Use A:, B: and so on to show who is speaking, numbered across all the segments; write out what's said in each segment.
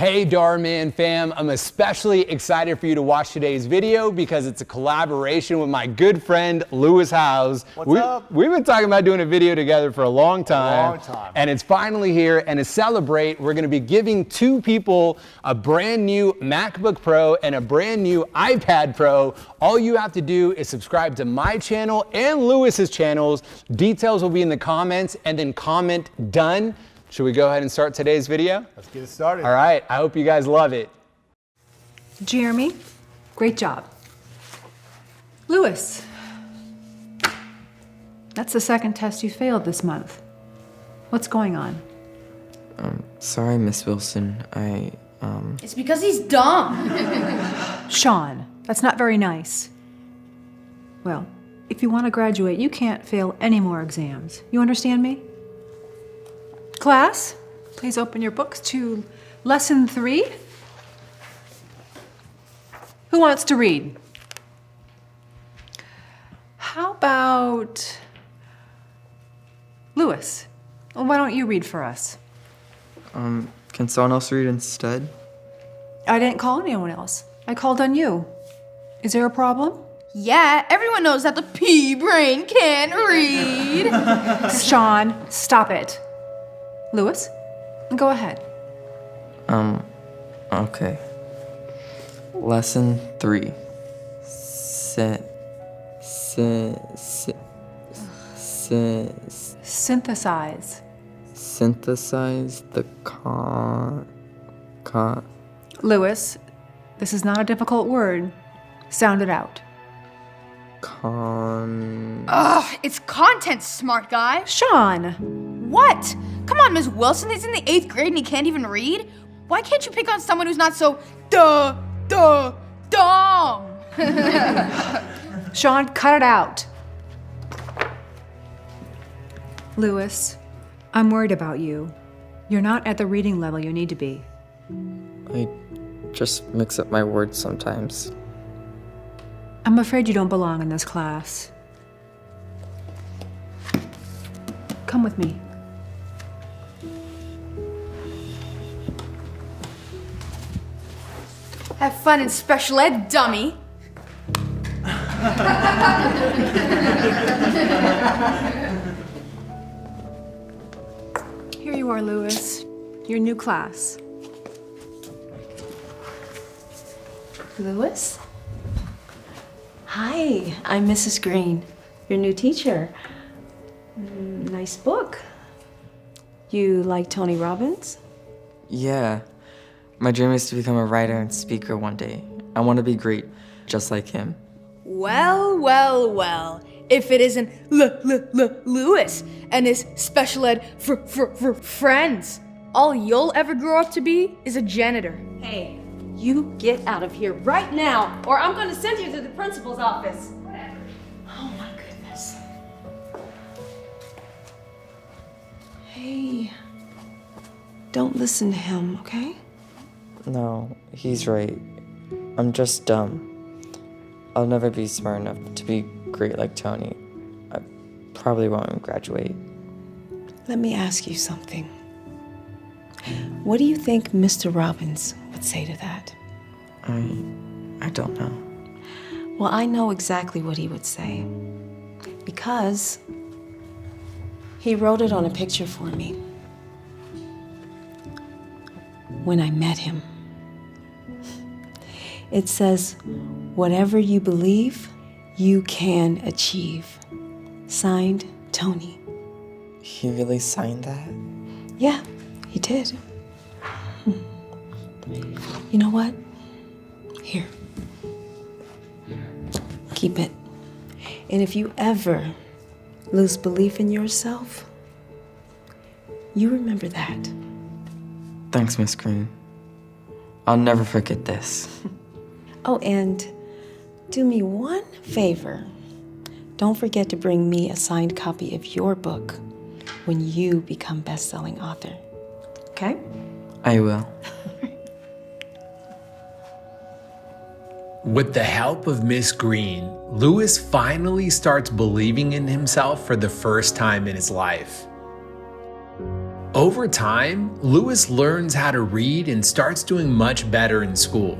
A: Hey Dhar Man fam, I'm especially excited for you to watch today's video because it's a collaboration with my good friend Lewis Howes.
B: What's up?
A: We've been talking about doing a video together for a long time. And it's finally here, and to celebrate, we're gonna be giving two people a brand new MacBook Pro and a brand new iPad Pro. All you have to do is subscribe to my channel and Lewis's channels. Details will be in the comments, and then comment done. Should we go ahead and start today's video?
B: Let's get it started.
A: All right, I hope you guys love it.
C: Jeremy, great job. Lewis, that's the second test you failed this month. What's going on?
D: Sorry, Miss Wilson.
E: It's because he's dumb.
C: Sean, that's not very nice. Well, if you want to graduate, you can't fail any more exams. You understand me? Class, please open your books to lesson 3. Who wants to read? How about Lewis? Well, why don't you read for us?
D: Can someone else read instead?
C: I didn't call anyone else. I called on you. Is there a problem?
E: Yeah, everyone knows that the pea brain can't read.
C: Sean, stop it. Lewis, go ahead.
D: Okay. Lesson 3.
C: Synthesize.
D: Synthesize the
C: Lewis, this is not a difficult word. Sound it out.
E: Ugh, it's content, smart guy.
C: Sean!
E: What? Come on, Ms. Wilson, he's in the 8th grade and he can't even read? Why can't you pick on someone who's not so dumb?
C: Sean, cut it out. Lewis, I'm worried about you. You're not at the reading level you need to be.
D: I just mix up my words sometimes.
C: I'm afraid you don't belong in this class. Come with me.
E: Have fun in special ed, dummy.
C: Here you are, Lewis. Your new class.
F: Lewis? Hi, I'm Mrs. Green, your new teacher. Nice book. You like Tony Robbins?
D: Yeah. My dream is to become a writer and speaker one day. I want to be great, just like him.
E: Well, well, well. If it isn't Lewis and his special ed for friends, all you'll ever grow up to be is a janitor.
F: Hey, you get out of here right now, or I'm going to send you to the principal's office. Oh my goodness. Hey, don't listen to him, okay?
D: No, he's right. I'm just dumb. I'll never be smart enough to be great like Tony. I probably won't graduate.
F: Let me ask you something. What do you think Mr. Robbins would say to that?
D: I don't know.
F: Well, I know exactly what he would say, because he wrote it on a picture for me when I met him. It says, "Whatever you believe, you can achieve." Signed, Tony.
D: He really signed that?
F: Yeah, he did. You know what? Here. Keep it. And if you ever lose belief in yourself, you remember that.
D: Thanks, Miss Green. I'll never forget this.
F: Oh, and do me one favor. Don't forget to bring me a signed copy of your book when you become best-selling author. Okay?
D: I will.
A: With the help of Miss Green, Lewis finally starts believing in himself for the first time in his life. Over time, Lewis learns how to read and starts doing much better in school.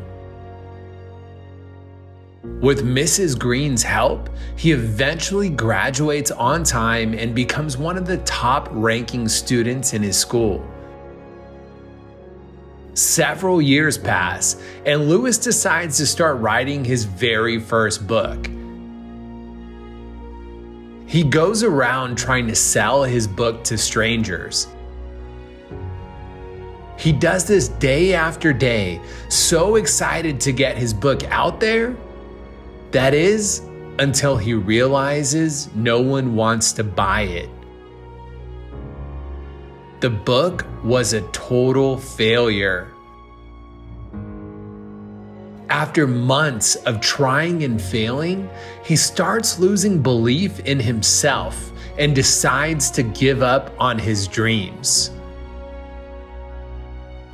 A: With Mrs. Green's help, he eventually graduates on time and becomes one of the top-ranking students in his school. Several years pass, and Lewis decides to start writing his very first book. He goes around trying to sell his book to strangers. He does this day after day, so excited to get his book out there. That is, until he realizes no one wants to buy it. The book was a total failure. After months of trying and failing, he starts losing belief in himself and decides to give up on his dreams.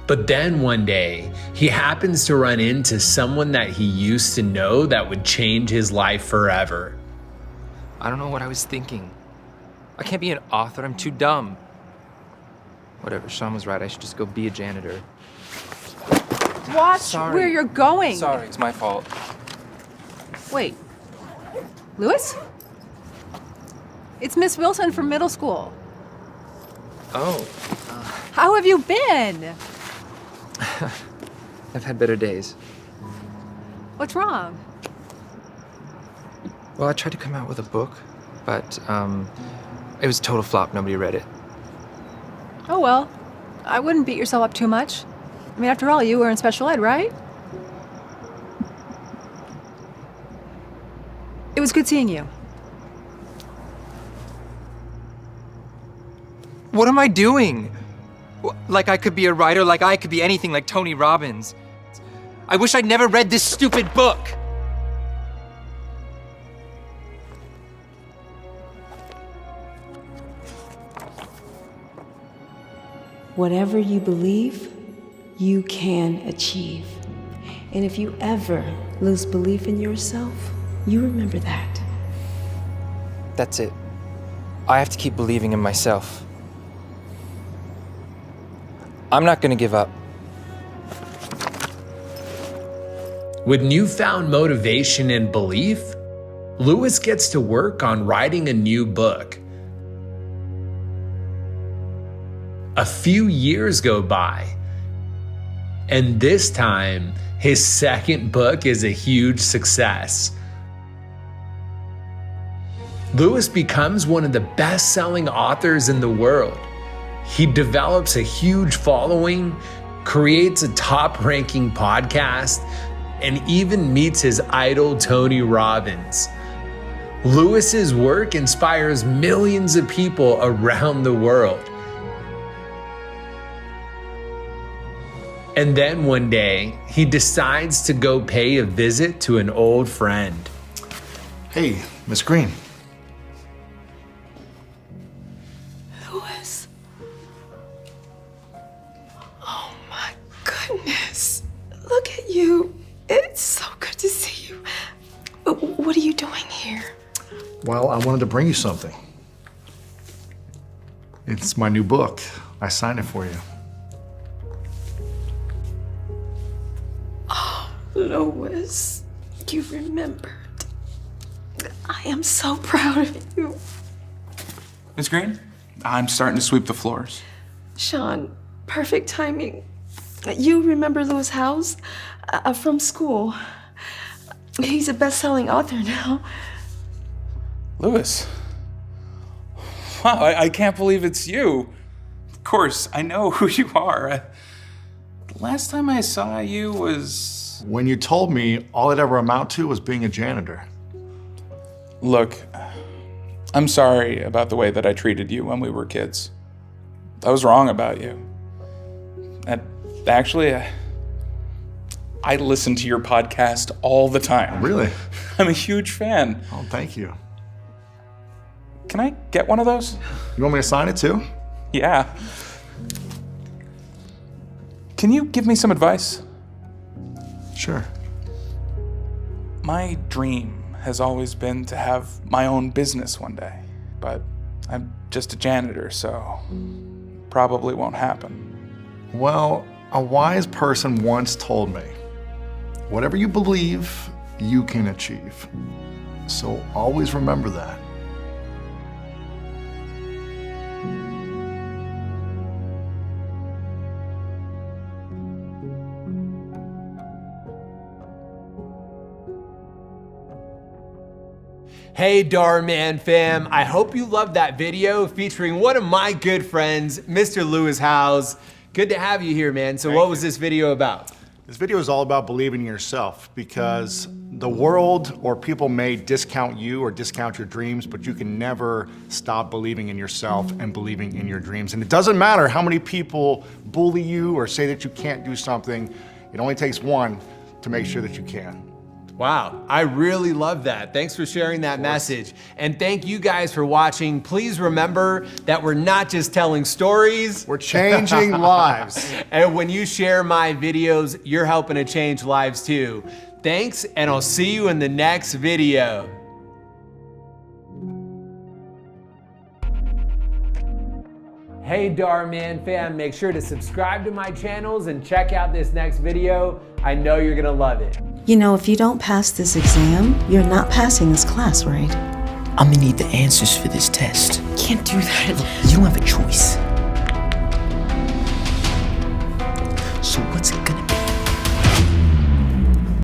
A: But then one day, he happens to run into someone that he used to know that would change his life forever.
B: I don't know what I was thinking. I can't be an author, I'm too dumb. Whatever, Sean was right, I should just go be a janitor.
C: Watch where you're going.
B: Sorry, it's my fault.
C: Wait. Lewis? It's Miss Wilson from middle school.
B: Oh,
C: How have you been?
B: I've had better days.
C: What's wrong?
B: Well, I tried to come out with a book, but it was a total flop. Nobody read it.
C: Oh, well, I wouldn't beat yourself up too much. I mean, after all, you were in special ed, right? It was good seeing you.
B: What am I doing? Like I could be a writer, like I could be anything like Tony Robbins. I wish I'd never read this stupid book.
F: Whatever you believe, you can achieve. And if you ever lose belief in yourself, you remember that.
B: That's it. I have to keep believing in myself. I'm not gonna give up.
A: With newfound motivation and belief, Lewis gets to work on writing a new book. A few years go by, and this time, his second book is a huge success. Lewis becomes one of the best-selling authors in the world. He develops a huge following, creates a top-ranking podcast, and even meets his idol Tony Robbins. Lewis's work inspires millions of people around the world. And then one day, he decides to go pay a visit to an old friend.
G: Hey, Miss Green.
F: Lewis. Oh my goodness. Look at you. It's so good to see you. What are you doing here?
G: Well, I wanted to bring you something. It's my new book. I signed it for you.
F: Lois, you remembered. I am so proud of you.
H: Miss Green, I'm starting to sweep the floors.
F: Sean, perfect timing. You remember Lewis Howes from school. He's a best-selling author now.
H: Lewis. Wow, I can't believe it's you. Of course, I know who you are. The last time I saw you was...
G: When you told me all it ever amounted to was being a janitor.
H: Look, I'm sorry about the way that I treated you when we were kids. I was wrong about you. And actually, I listen to your podcast all the time.
G: Really?
H: I'm a huge fan.
G: Oh, thank you.
H: Can I get one of those?
G: You want me to sign it too?
H: Yeah. Can you give me some advice?
G: Sure.
H: My dream has always been to have my own business one day, but I'm just a janitor, so probably won't happen.
G: Well, a wise person once told me, whatever you believe, you can achieve. So always remember that.
A: Hey Dhar Man fam, I hope you loved that video featuring one of my good friends, Mr. Lewis Howes. Good to have you here, man. So what was this video about?
G: This video is all about believing in yourself, because the world or people may discount you or discount your dreams, but you can never stop believing in yourself and believing in your dreams. And it doesn't matter how many people bully you or say that you can't do something. It only takes one to make sure that you can.
A: Wow, I really love that. Thanks for sharing that message. And thank you guys for watching. Please remember that we're not just telling stories.
G: We're changing lives.
A: And when you share my videos, you're helping to change lives too. Thanks, and I'll see you in the next video. Hey Dhar Man fam, make sure to subscribe to my channels and check out this next video. I know you're gonna love it.
F: You know, if you don't pass this exam, you're not passing this class, right?
I: I'm gonna need the answers for this test.
F: Can't do that.
I: You don't have a choice. So what's it gonna be?